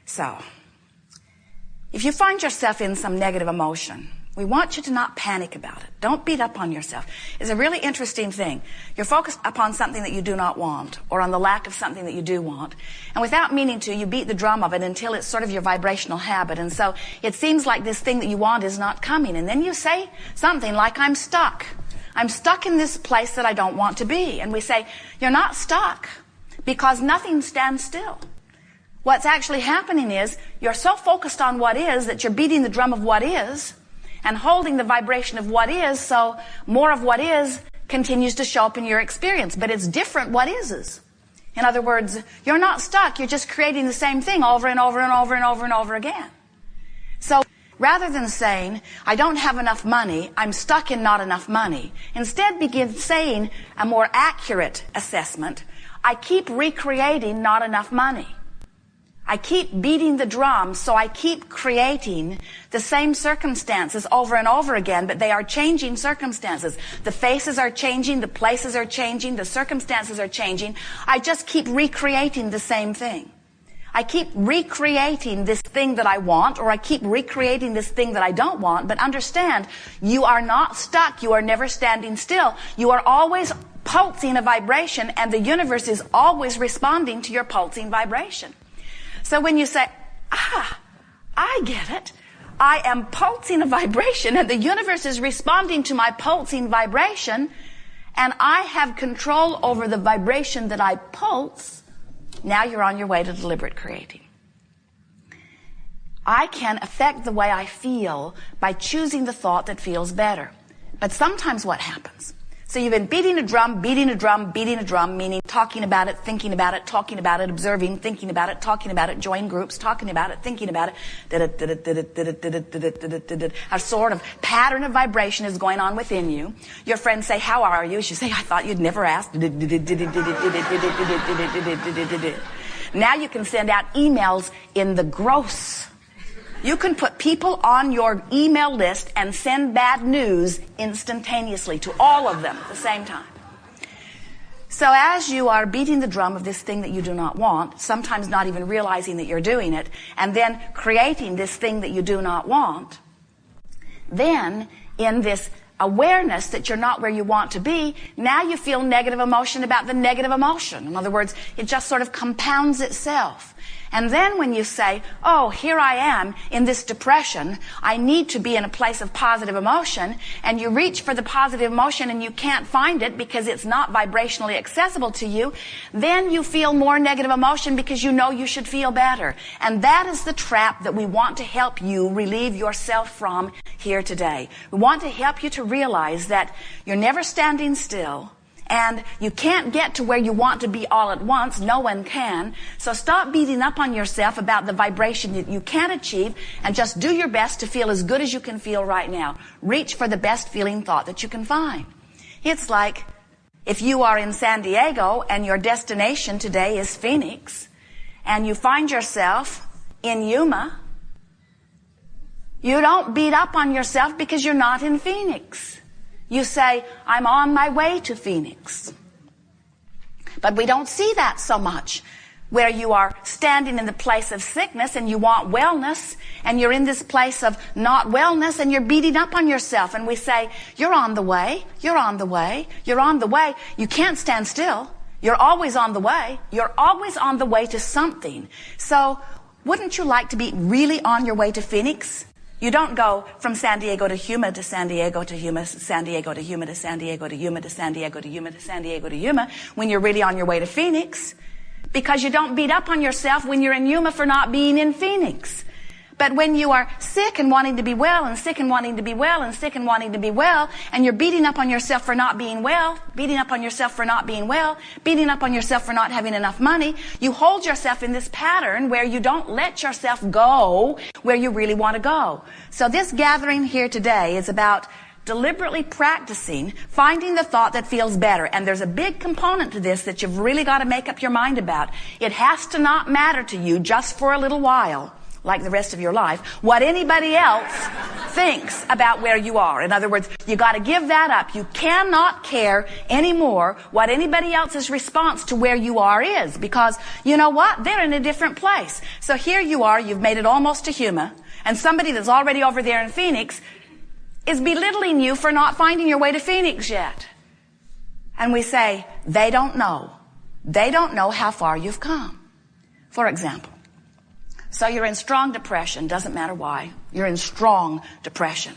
So, if you find yourself in some negative emotion, we want you to not panic about it. Don't beat up on yourself. It's a really interesting thing. You're focused upon something that you do not want, or on the lack of something that you do want. And without meaning to, you beat the drum of it until it's sort of your vibrational habit. And so it seems like this thing that you want is not coming. And then you say something like, I'm stuck. I'm stuck in this place that I don't want to be. And we say, you're not stuck, because nothing stands still. What's actually happening is you're so focused on what is that you're beating the drum of what is and holding the vibration of what is, so more of what is continues to show up in your experience. But it's different what is. In other words, you're not stuck. You're just creating the same thing over and over and over and over and over again. So rather than saying, I don't have enough money, I'm stuck in not enough money, instead begin saying a more accurate assessment, I keep recreating not enough money. I keep beating the drum, so I keep creating the same circumstances over and over again, but they are changing circumstances. The faces are changing, the places are changing, the circumstances are changing. I just keep recreating the same thing. I keep recreating this thing that I want, or I keep recreating this thing that I don't want, but understand, you are not stuck. You are never standing still. You are always pulsing a vibration, and the universe is always responding to your pulsing vibration. So when you say, I get it. I am pulsing a vibration and the universe is responding to my pulsing vibration, and I have control over the vibration that I pulse. Now you're on your way to deliberate creating. I can affect the way I feel by choosing the thought that feels better. But sometimes what happens? So you've been beating a drum, meaning talking about it, thinking about it, talking about it, observing, thinking about it, talking about it, join groups, talking about it, thinking about it. A sort of pattern of vibration is going on within you. Your friends say, how are you? You say, I thought you'd never asked. Now you can send out emails in the gross. You can put people on your email list and send bad news instantaneously to all of them at the same time. So as you are beating the drum of this thing that you do not want, sometimes not even realizing that you're doing it, and then creating this thing that you do not want, then in this awareness that you're not where you want to be, now you feel negative emotion about the negative emotion. In other words, it just sort of compounds itself. And then when you say, oh, here I am in this depression, I need to be in a place of positive emotion, and you reach for the positive emotion and you can't find it because it's not vibrationally accessible to you, then you feel more negative emotion because you know you should feel better. And that is the trap that we want to help you relieve yourself from here today. We want to help you to realize that you're never standing still, and you can't get to where you want to be all at once. No one can. So stop beating up on yourself about the vibration that you can't achieve, and just do your best to feel as good as you can feel right now. Reach for the best feeling thought that you can find. It's like if you are in San Diego and your destination today is Phoenix, and you find yourself in Yuma, you don't beat up on yourself because you're not in Phoenix. You say, I'm on my way to Phoenix. But we don't see that so much, where you are standing in the place of sickness and you want wellness, and you're in this place of not wellness and you're beating up on yourself. And we say, you're on the way, you're on the way, you're on the way. You can't stand still. You're always on the way. You're always on the way to something. So wouldn't you like to be really on your way to Phoenix? You don't go from San Diego to Yuma to San Diego to Yuma, San Diego to Yuma to San Diego to Yuma to San Diego to Yuma to San Diego to Yuma when you're really on your way to Phoenix, because you don't beat up on yourself when you're in Yuma for not being in Phoenix. But when you are sick and wanting to be well, and sick and wanting to be well, and sick and wanting to be well, and you're beating up on yourself for not being well, beating up on yourself for not being well, beating up on yourself for not having enough money, you hold yourself in this pattern where you don't let yourself go where you really want to go. So this gathering here today is about deliberately practicing finding the thought that feels better. And there's a big component to this that you've really got to make up your mind about. It has to not matter to you just for a little while, like the rest of your life, what anybody else thinks about where you are. In other words, you got to give that up. You cannot care anymore what anybody else's response to where you are is, because you know what? They're in a different place. So here you are, you've made it almost to Huma, and somebody that's already over there in Phoenix is belittling you for not finding your way to Phoenix yet. And we say, they don't know. They don't know how far you've come. For example, so you're in strong depression, doesn't matter why. You're in strong depression.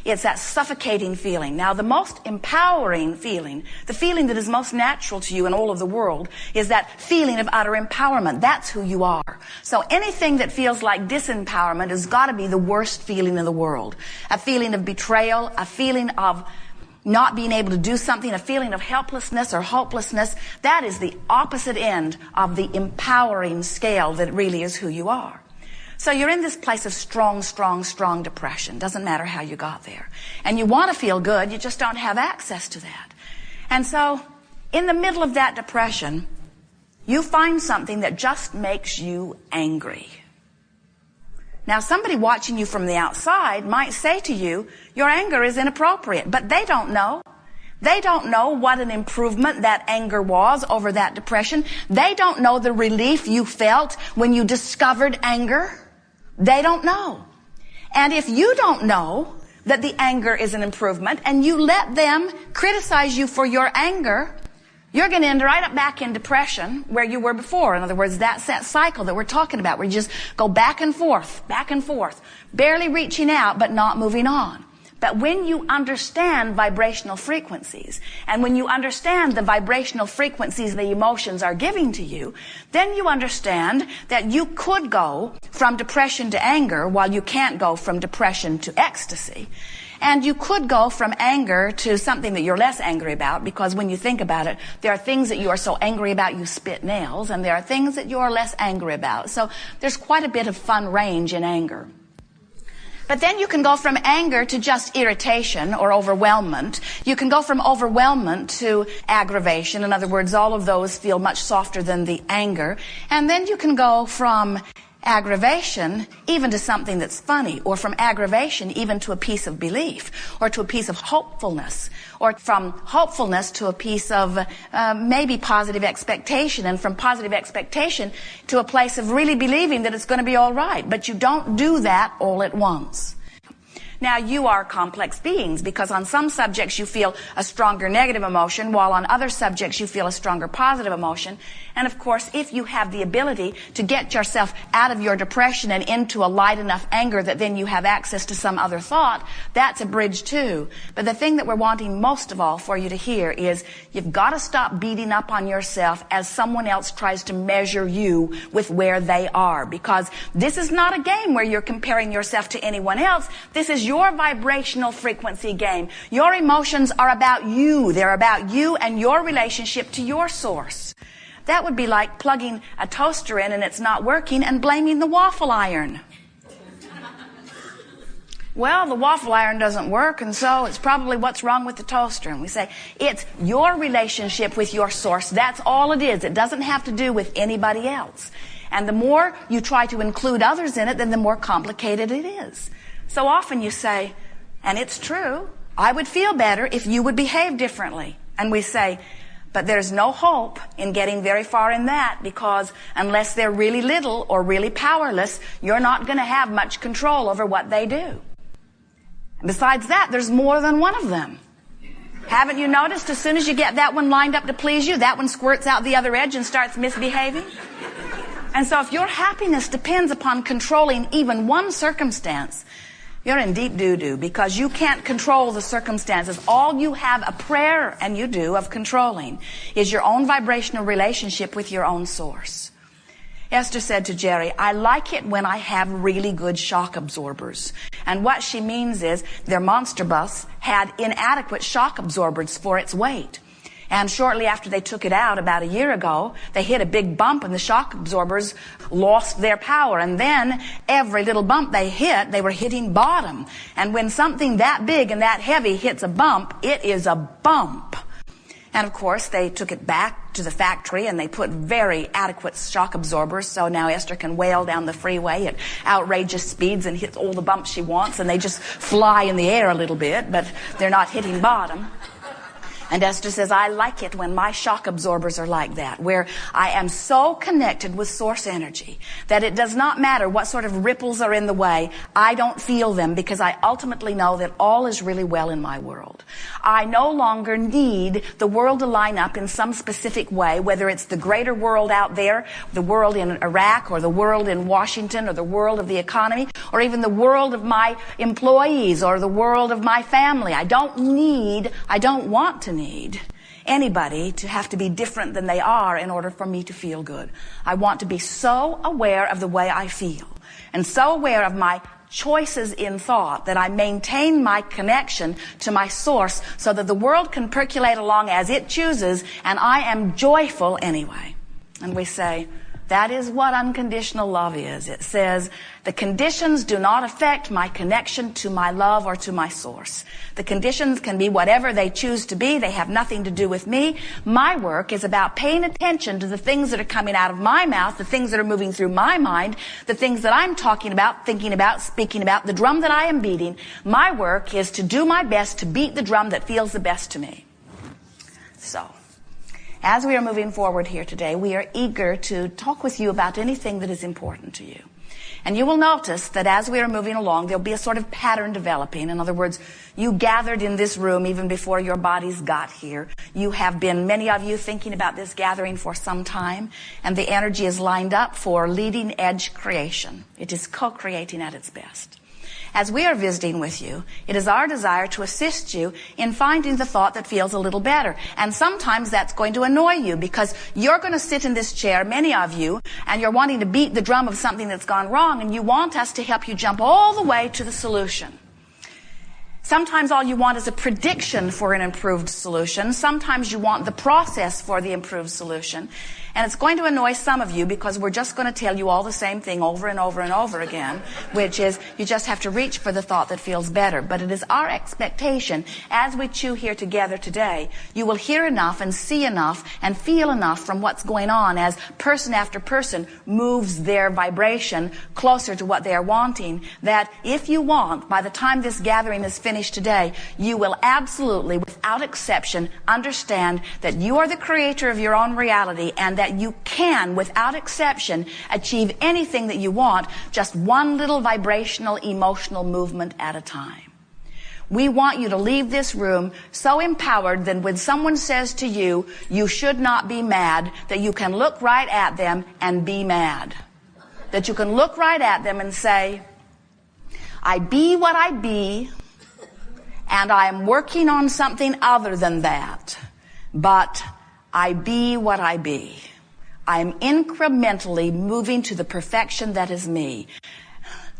It's that suffocating feeling. Now, the most empowering feeling, the feeling that is most natural to you in all of the world, is that feeling of utter empowerment. That's who you are. So anything that feels like disempowerment has got to be the worst feeling in the world. A feeling of betrayal, a feeling of not being able to do something, a feeling of helplessness or hopelessness. That is the opposite end of the empowering scale that really is who you are. So you're in this place of strong depression. Doesn't matter how you got there. And you want to feel good, you just don't have access to that. And so, in the middle of that depression, you find something that just makes you angry. Now, somebody watching you from the outside might say to you, your anger is inappropriate, but they don't know. They don't know what an improvement that anger was over that depression. They don't know the relief you felt when you discovered anger. They don't know. And if you don't know that the anger is an improvement and you let them criticize you for your anger, you're going to end right up back in depression where you were before. In other words, that's that cycle that we're talking about where you just go back and forth, barely reaching out but not moving on. But when you understand vibrational frequencies, and when you understand the vibrational frequencies the emotions are giving to you, then you understand that you could go from depression to anger while you can't go from depression to ecstasy. And you could go from anger to something that you're less angry about, because when you think about it, there are things that you are so angry about you spit nails, and there are things that you are less angry about. So there's quite a bit of fun range in anger. But then you can go from anger to just irritation or overwhelmment. You can go from overwhelmment to aggravation. In other words, all of those feel much softer than the anger. And then you can go from aggravation even to something that's funny, or from aggravation even to a piece of belief, or to a piece of hopefulness, or from hopefulness to a piece of maybe positive expectation, and from positive expectation to a place of really believing that it's going to be all right. But you don't do that all at once. Now, you are complex beings, because on some subjects you feel a stronger negative emotion, while on other subjects you feel a stronger positive emotion. And of course, if you have the ability to get yourself out of your depression and into a light enough anger that then you have access to some other thought, that's a bridge too. But the thing that we're wanting most of all for you to hear is you've got to stop beating up on yourself as someone else tries to measure you with where they are, because this is not a game where you're comparing yourself to anyone else. This is your vibrational frequency game. Your emotions are about you. They're about you and your relationship to your source. That would be like plugging a toaster in and it's not working and blaming the waffle iron. Well, the waffle iron doesn't work, and so it's probably what's wrong with the toaster. And we say, it's your relationship with your source. That's all it is. It doesn't have to do with anybody else. And the more you try to include others in it, then the more complicated it is. So often you say, and it's true, I would feel better if you would behave differently. And we say, but there's no hope in getting very far in that, because unless they're really little or really powerless, you're not going to have much control over what they do. And besides that, there's more than one of them. Haven't you noticed as soon as you get that one lined up to please you, that one squirts out the other edge and starts misbehaving? And so if your happiness depends upon controlling even one circumstance, you're in deep doo-doo, because you can't control the circumstances. All you have a prayer, and you do, of controlling is your own vibrational relationship with your own source. Esther said to Jerry, I like it when I have really good shock absorbers. And what she means is their monster bus had inadequate shock absorbers for its weight. And shortly after they took it out, about a year ago, they hit a big bump and the shock absorbers lost their power. And then every little bump they hit, they were hitting bottom. And when something that big and that heavy hits a bump, it is a bump. And of course, they took it back to the factory and they put very adequate shock absorbers, so now Esther can wail down the freeway at outrageous speeds and hit all the bumps she wants, and they just fly in the air a little bit, but they're not hitting bottom. And Esther says, I like it when my shock absorbers are like that, where I am so connected with source energy that it does not matter what sort of ripples are in the way. I don't feel them because I ultimately know that all is really well in my world. I no longer need the world to line up in some specific way, whether it's the greater world out there, the world in Iraq, or the world in Washington, or the world of the economy, or even the world of my employees, or the world of my family. I don't want to need anybody to have to be different than they are in order for me to feel good. I want to be so aware of the way I feel and so aware of my choices in thought that I maintain my connection to my source so that the world can percolate along as it chooses and I am joyful anyway. And we say, that is what unconditional love is. It says, the conditions do not affect my connection to my love or to my source. The conditions can be whatever they choose to be. They have nothing to do with me. My work is about paying attention to the things that are coming out of my mouth, the things that are moving through my mind, the things that I'm talking about, thinking about, speaking about, the drum that I am beating. My work is to do my best to beat the drum that feels the best to me. So, as we are moving forward here today, we are eager to talk with you about anything that is important to you. And you will notice that as we are moving along, there'll be a sort of pattern developing. In other words, you gathered in this room even before your bodies got here. You have been, many of you, thinking about this gathering for some time, and the energy is lined up for leading edge creation. It is co-creating at its best. As we are visiting with you, it is our desire to assist you in finding the thought that feels a little better. And sometimes that's going to annoy you because you're going to sit in this chair, many of you, and you're wanting to beat the drum of something that's gone wrong, and you want us to help you jump all the way to the solution. Sometimes all you want is a prediction for an improved solution. Sometimes you want the process for the improved solution. And it's going to annoy some of you because we're just going to tell you all the same thing over and over and over again, which is you just have to reach for the thought that feels better. But it is our expectation as we chew here together today, you will hear enough and see enough and feel enough from what's going on as person after person moves their vibration closer to what they are wanting, that if you want, by the time this gathering is finished today, you will absolutely, without exception, understand that you are the creator of your own reality and that you can, without exception, achieve anything that you want, just one little vibrational, emotional movement at a time. We want you to leave this room so empowered that when someone says to you, you should not be mad, that you can look right at them and be mad. That you can look right at them and say, I be what I be, and I am working on something other than that, but I be what I be. I am incrementally moving to the perfection that is me.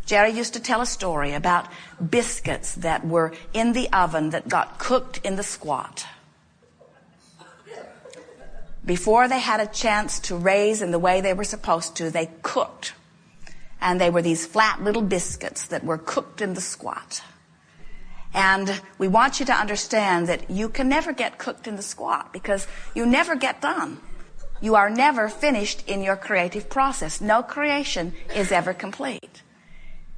Jerry used to tell a story about biscuits that were in the oven that got cooked in the squat. Before they had a chance to raise in the way they were supposed to, they cooked. And they were these flat little biscuits that were cooked in the squat. And we want you to understand that you can never get cooked in the squat because you never get done. You are never finished in your creative process. No creation is ever complete.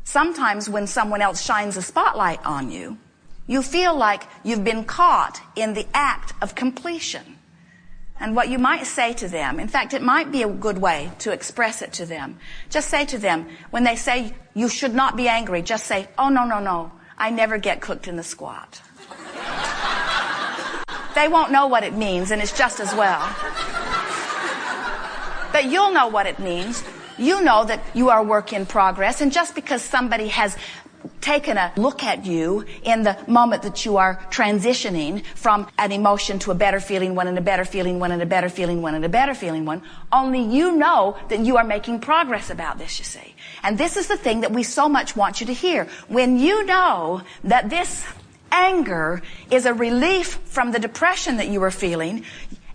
Sometimes when someone else shines a spotlight on you, you feel like you've been caught in the act of completion. And what you might say to them, in fact, it might be a good way to express it to them. Just say to them, when they say you should not be angry, just say, oh, no, I never get cooked in the squat. They won't know what it means, and it's just as well. But you'll know what it means. You know that you are a work in progress, and just because somebody has taken a look at you in the moment that you are transitioning from an emotion to a better feeling one and a better feeling one and a better feeling one and a better feeling one, only you know that you are making progress about this, you see. And this is the thing that we so much want you to hear. When you know that this anger is a relief from the depression that you are feeling,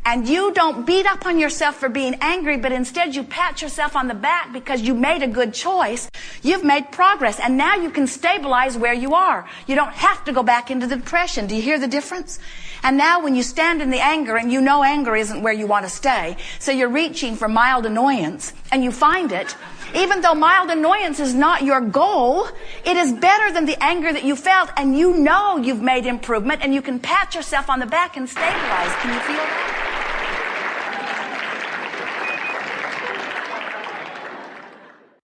and you don't beat up on yourself for being angry, but instead you pat yourself on the back because you made a good choice, you've made progress, and now you can stabilize where you are. You don't have to go back into the depression. Do you hear the difference? And now when you stand in the anger, and you know anger isn't where you want to stay, so you're reaching for mild annoyance, and you find it, even though mild annoyance is not your goal, it is better than the anger that you felt, and you know you've made improvement, and you can pat yourself on the back and stabilize. Can you feel that?